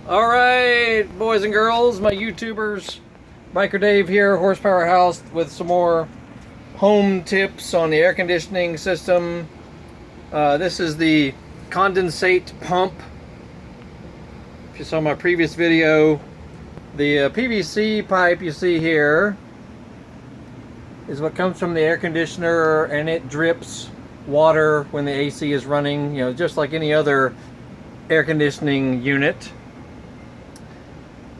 All right, boys and girls, my YouTubers, Biker Dave here, Horsepower House, with some more home tips on the air conditioning system. This is the condensate pump. If you saw my previous video, the PVC pipe you see here is what comes from the air conditioner, and it drips water when the AC is running, just like any other air conditioning unit.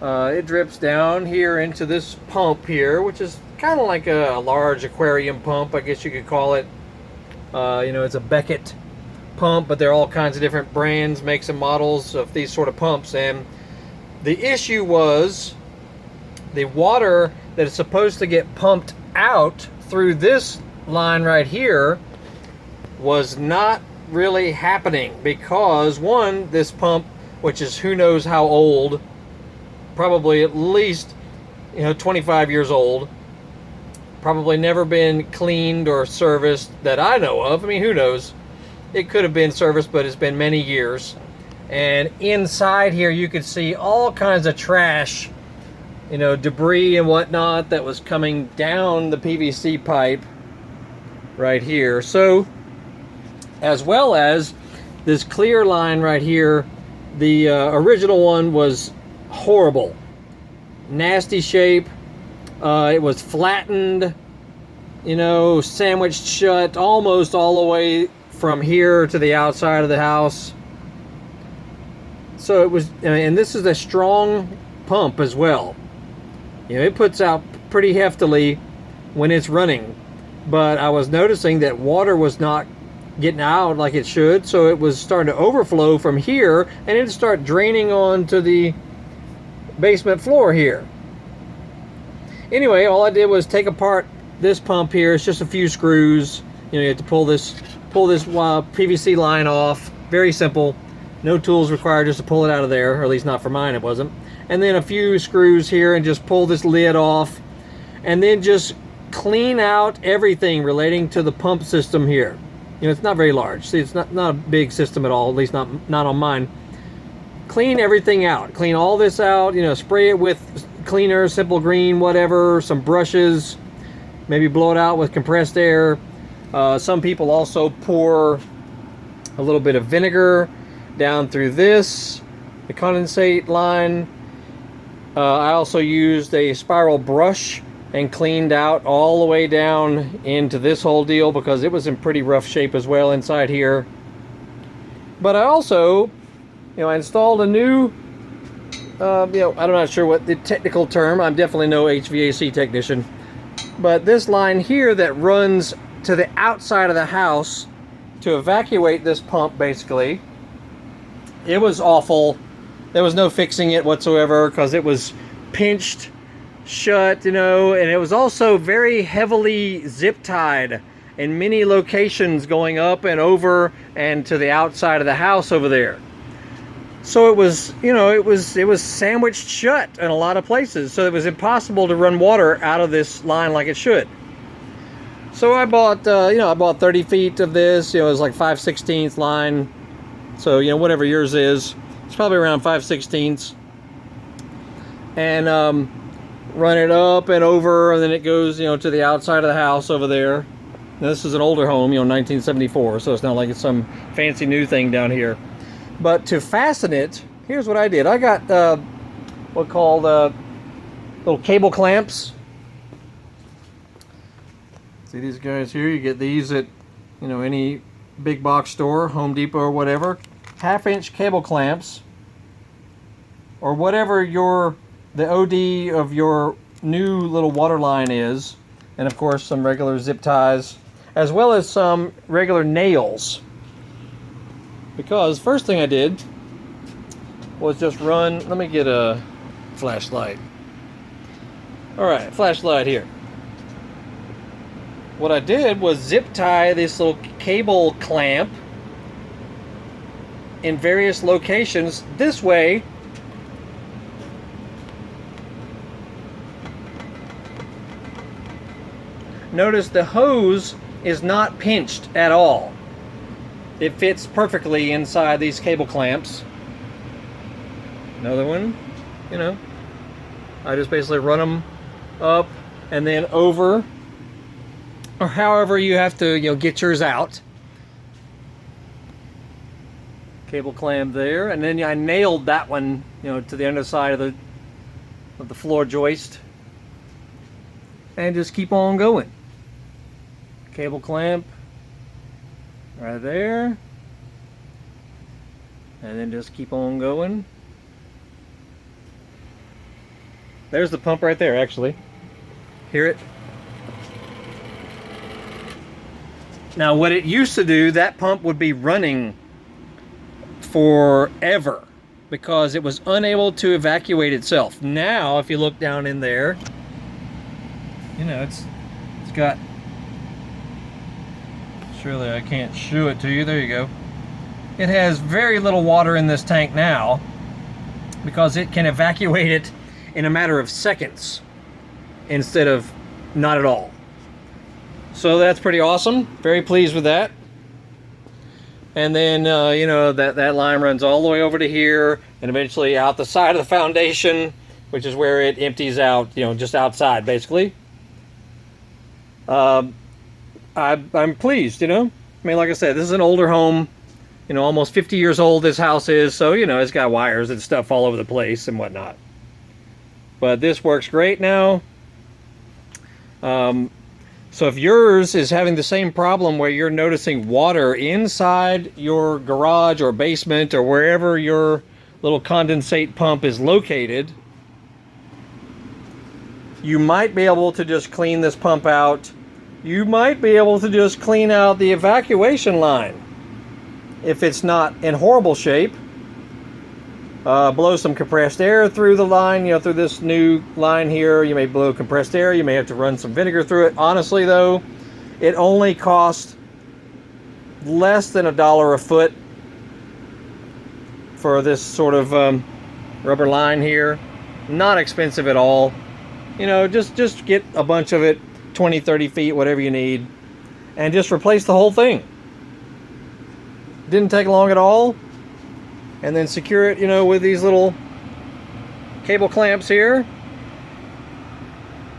It drips down here into this pump here, which is kind of like a large aquarium pump, I guess you could call it. It's a Beckett pump, but there are all kinds of different brands, makes and models of these sort of pumps. And the issue was the water that is supposed to get pumped out through this line right here was not really happening, because one, this pump, which is who knows how old, probably at least 25 years old, probably never been cleaned or serviced that I know of. I mean, who knows, it could have been serviced, but it's been many years. And inside here you could see all kinds of trash, debris and whatnot that was coming down the PVC pipe right here. So, as well as this clear line right here, the original one was horrible, nasty shape. It was flattened, sandwiched shut almost all the way from here to the outside of the house. So it was, and this is a strong pump as well. It puts out pretty heftily when it's running, but I was noticing that water was not getting out like it should, so it was starting to overflow from here, and it'd start draining onto the basement floor here. Anyway, all I did was take apart this pump here. It's just a few screws. You have to pull this PVC line off. Very simple. No tools required, just to pull it out of there, or at least not for mine, it wasn't. And then a few screws here, and just pull this lid off, and then just clean out everything relating to the pump system here. It's not very large. See, it's not a big system at all, at least not on mine. Clean everything out. Clean all this out, spray it with cleaner, simple green, whatever, some brushes, maybe blow it out with compressed air. Some people also pour a little bit of vinegar down through the condensate line. I also used a spiral brush and cleaned out all the way down into this whole deal, because it was in pretty rough shape as well inside here. But I also I installed a new, I'm not sure what the technical term, I'm definitely no HVAC technician, but this line here that runs to the outside of the house to evacuate this pump, basically, it was awful. There was no fixing it whatsoever, because it was pinched shut, and it was also very heavily zip tied in many locations, going up and over and to the outside of the house over there. So it was, it was sandwiched shut in a lot of places. So it was impossible to run water out of this line like it should. So I bought, I bought 30 feet of this. It was like 5/16 line. So, whatever yours is, it's probably around 5/16. And run it up and over, and then it goes, to the outside of the house over there. Now, this is an older home, 1974. So it's not like it's some fancy new thing down here. But to fasten it, here's what I did. I got what called little cable clamps. See these guys here? You get these at any big box store, Home Depot or whatever. 1/2-inch cable clamps, or whatever the OD of your new little water line is, and of course some regular zip ties, as well as some regular nails. Because first thing I did was just run, let me get a flashlight. Alright, flashlight here. What I did was zip tie this little cable clamp in various locations. This way, notice the hose is not pinched at all. It fits perfectly inside these cable clamps. Another one, you know. I just basically run them up and then over, or however you have to, you know, get yours out. Cable clamp there, and then I nailed that one, you know, to the underside of the floor joist, and just keep on going. Cable clamp right there, and then just keep on going. There's the pump right there, actually. Hear it? Now, what it used to do, that pump would be running forever because it was unable to evacuate itself. Now, if you look down in there, you know, it's got, surely I can't show it to you. There you go. It has very little water in this tank now because it can evacuate it in a matter of seconds instead of not at all. So that's pretty awesome. Very pleased with that. And then, you know, that line runs all the way over to here and eventually out the side of the foundation, which is where it empties out, you know, just outside, basically. I'm pleased, you know. I mean, like I said, this is an older home, you know, almost 50 years old this house is, so, you know, it's got wires and stuff all over the place and whatnot. But this works great now. So if yours is having the same problem where you're noticing water inside your garage or basement or wherever your little condensate pump is located, you might be able to just clean this pump out. You might be able to just clean out the evacuation line if it's not in horrible shape. Blow some compressed air through the line, you know, through this new line here. You may blow compressed air. You may have to run some vinegar through it. Honestly, though, it only costs less than $1 a foot for this sort of rubber line here. Not expensive at all. You know, just get a bunch of it, 20, 30 feet, whatever you need, and just replace the whole thing. Didn't take long at all. And then secure it, you know, with these little cable clamps here.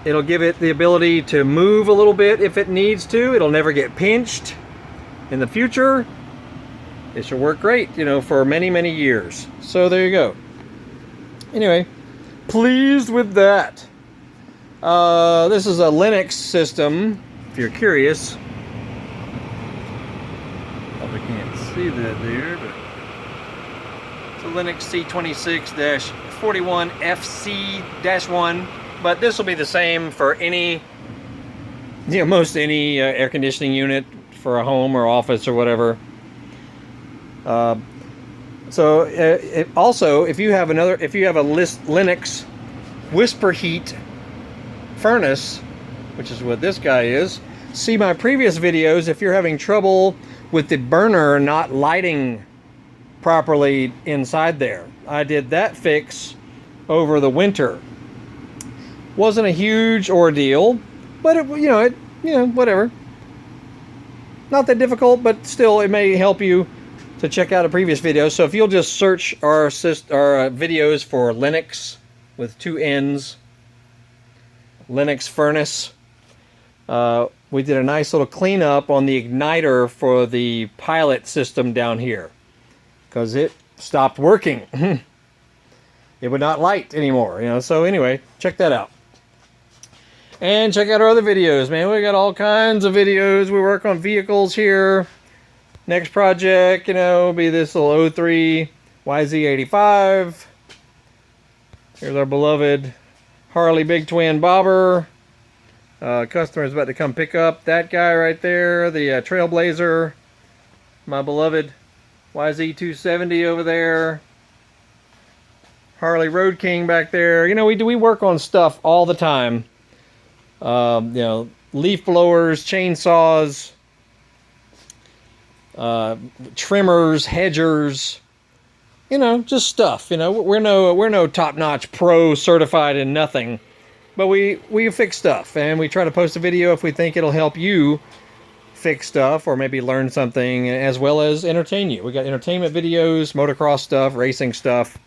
It'll give it the ability to move a little bit if it needs to. It'll never get pinched in the future. It should work great, you know, for many, many years. So there you go. Anyway, pleased with that. This is a Linux system, if you're curious. Probably can't see that there, but Linux C26-41FC-1, but this will be the same for any, you know, most any air conditioning unit for a home or office or whatever. Also, if you have a Linux whisper heat furnace, which is what this guy is, see my previous videos if you're having trouble with the burner not lighting properly inside there. I did that fix over the winter. Wasn't a huge ordeal, but it, whatever. Not that difficult, but still, it may help you to check out a previous video. So if you'll just search our videos for Linux with 2 N's, Linux furnace. We did a nice little cleanup on the igniter for the pilot system down here, because it stopped working. It would not light anymore, you know. So anyway, check that out. And check out our other videos, man. We got all kinds of videos. We work on vehicles here. Next project, you know, will be this little 03 YZ85. Here's our beloved Harley Big Twin Bobber. Customer's about to come pick up that guy right there, the Trailblazer. My beloved YZ270 over there. Harley Road King back there. You know, we work on stuff all the time. You know, leaf blowers, chainsaws, trimmers, hedgers, you know, just stuff. You know, we're no top-notch pro certified in nothing, but we fix stuff, and we try to post a video if we think it'll help you fix stuff or maybe learn something, as well as entertain you. We got entertainment videos, motocross stuff, racing stuff.